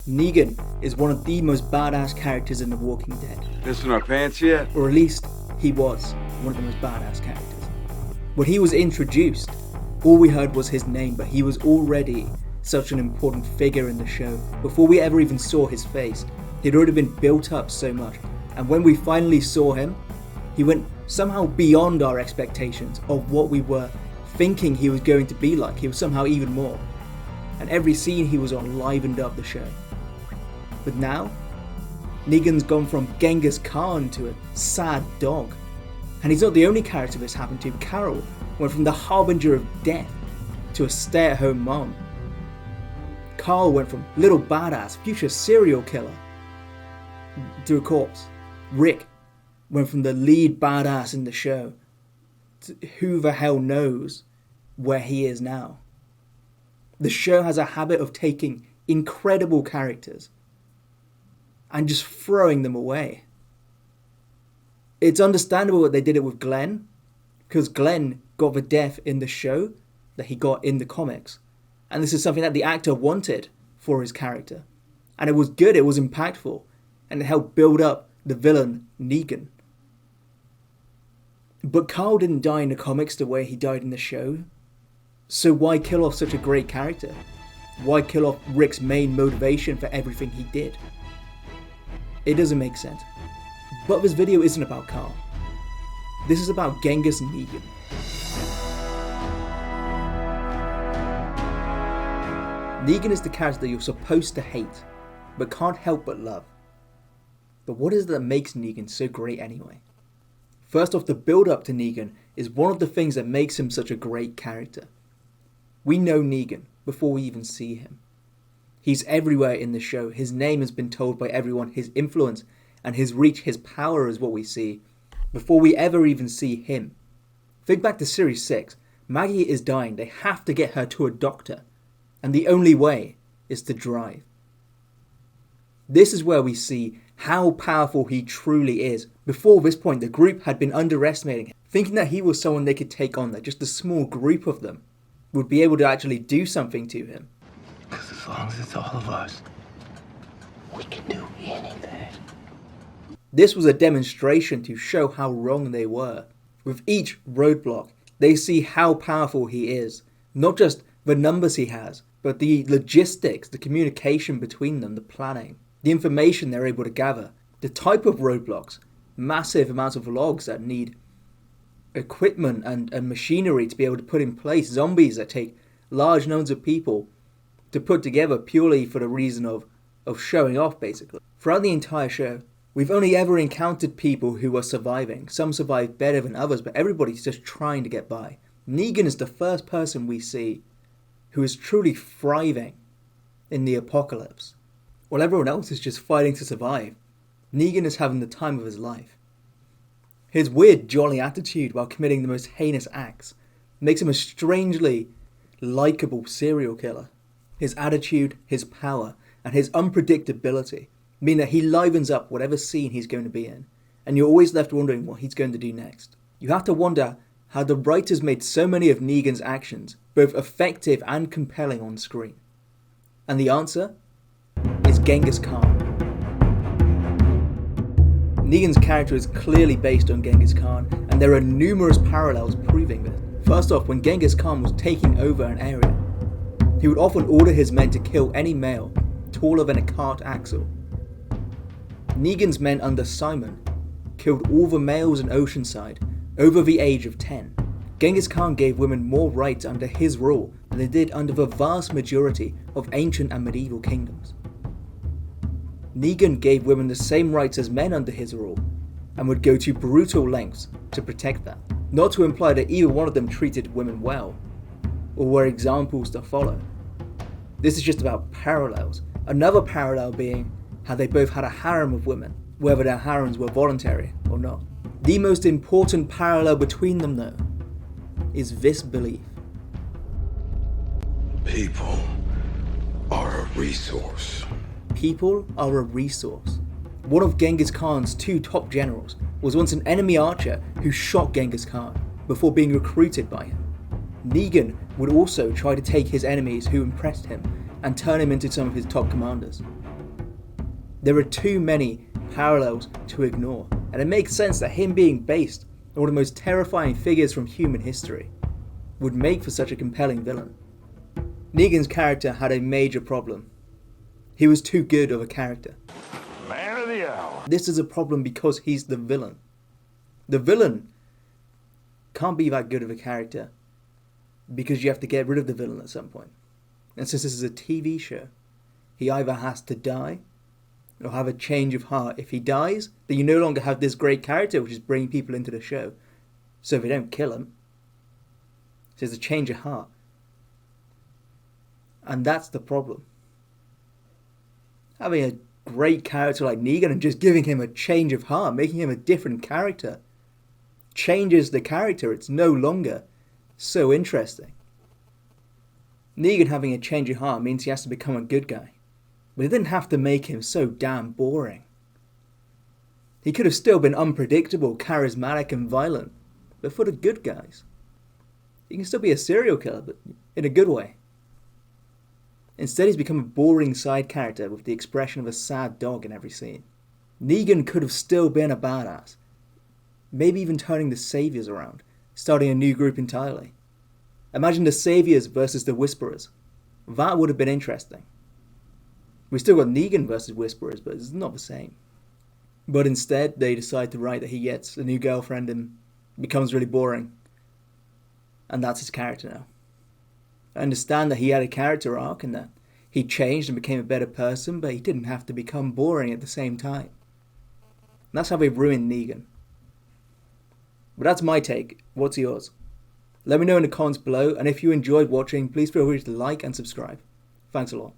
Negan is one of the most badass characters in The Walking Dead. Missing our pants yet? Or at least, he was one of the most badass characters. When he was introduced, all we heard was his name, but he was already such an important figure in the show. Before we ever even saw his face, he'd already been built up so much. And when we finally saw him, he went somehow beyond our expectations of what we were thinking he was going to be like. He was somehow even more. And every scene he was on livened up the show. But now, Negan's gone from Genghis Khan to a sad dog. And he's not the only character this happened to. Carol went from the harbinger of death to a stay-at-home mom. Carl went from little badass, future serial killer to a corpse. Rick went from the lead badass in the show to who the hell knows where he is now. The show has a habit of taking incredible characters and just throwing them away. It's understandable that they did it with Glenn, because Glenn got the death in the show that he got in the comics. And this is something that the actor wanted for his character. And it was good, it was impactful, and it helped build up the villain, Negan. But Carl didn't die in the comics the way he died in the show. So why kill off such a great character? Why kill off Rick's main motivation for everything he did? It doesn't make sense. But this video isn't about Carl. This is about Genghis Negan. Negan is the character that you're supposed to hate, but can't help but love. But what is it that makes Negan so great anyway? First off, the build-up to Negan is one of the things that makes him such a great character. We know Negan before we even see him. He's everywhere in the show. His name has been told by everyone. His influence and his reach, his power is what we see before we ever even see him. Think back to Series 6. Maggie is dying. They have to get her to a doctor. And the only way is to drive. This is where we see how powerful he truly is. Before this point, the group had been underestimating him, thinking that he was someone they could take on, that just a small group of them would be able to actually do something to him. Because as long as it's all of us, we can do anything. This was a demonstration to show how wrong they were. With each roadblock, they see how powerful he is. Not just the numbers he has, but the logistics, the communication between them, the planning, the information they're able to gather, the type of roadblocks, massive amounts of logs that need equipment and machinery to be able to put in place, zombies that take large numbers of people to put together purely for the reason of showing off, basically. Throughout the entire show, we've only ever encountered people who are surviving. Some survive better than others, but everybody's just trying to get by. Negan is the first person we see who is truly thriving in the apocalypse. While everyone else is just fighting to survive, Negan is having the time of his life. His weird, jolly attitude while committing the most heinous acts makes him a strangely likable serial killer. His attitude, his power, and his unpredictability mean that he livens up whatever scene he's going to be in, and you're always left wondering what he's going to do next. You have to wonder how the writers made so many of Negan's actions both effective and compelling on screen. And the answer is Genghis Khan. Negan's character is clearly based on Genghis Khan, and there are numerous parallels proving this. First off, when Genghis Khan was taking over an area, he would often order his men to kill any male taller than a cart axle. Negan's men under Simon killed all the males in Oceanside over the age of 10. Genghis Khan gave women more rights under his rule than they did under the vast majority of ancient and medieval kingdoms. Negan gave women the same rights as men under his rule, and would go to brutal lengths to protect that. Not to imply that either one of them treated women well, or were examples to follow. This is just about parallels. Another parallel being how they both had a harem of women, whether their harems were voluntary or not. The most important parallel between them, though, is this belief. People are a resource. People are a resource. One of Genghis Khan's two top generals was once an enemy archer who shot Genghis Khan before being recruited by him. Negan would also try to take his enemies who impressed him and turn him into some of his top commanders. There are too many parallels to ignore, and it makes sense that him being based on one of the most terrifying figures from human history would make for such a compelling villain. Negan's character had a major problem. He was too good of a character. Man of the hour. This is a problem because he's the villain. The villain can't be that good of a character because you have to get rid of the villain at some point. And since this is a TV show, he either has to die or have a change of heart. If he dies, then you no longer have this great character which is bringing people into the show. So if they don't kill him, there's a change of heart. And that's the problem. Having a great character like Negan and just giving him a change of heart, making him a different character, changes the character. It's no longer so interesting. Negan having a change of heart means he has to become a good guy. But it didn't have to make him so damn boring. He could have still been unpredictable, charismatic and violent, but for the good guys. He can still be a serial killer, but in a good way. Instead, he's become a boring side character with the expression of a sad dog in every scene. Negan could have still been a badass. Maybe even turning the Saviors around, starting a new group entirely. Imagine the Saviors versus the Whisperers. That would have been interesting. We still got Negan versus Whisperers, but it's not the same. But instead, they decide to write that he gets a new girlfriend and becomes really boring. And that's his character now. I understand that he had a character arc and that he changed and became a better person, but he didn't have to become boring at the same time. And that's how they ruined Negan. But that's my take. What's yours? Let me know in the comments below, and if you enjoyed watching, please feel free to like and subscribe. Thanks a lot.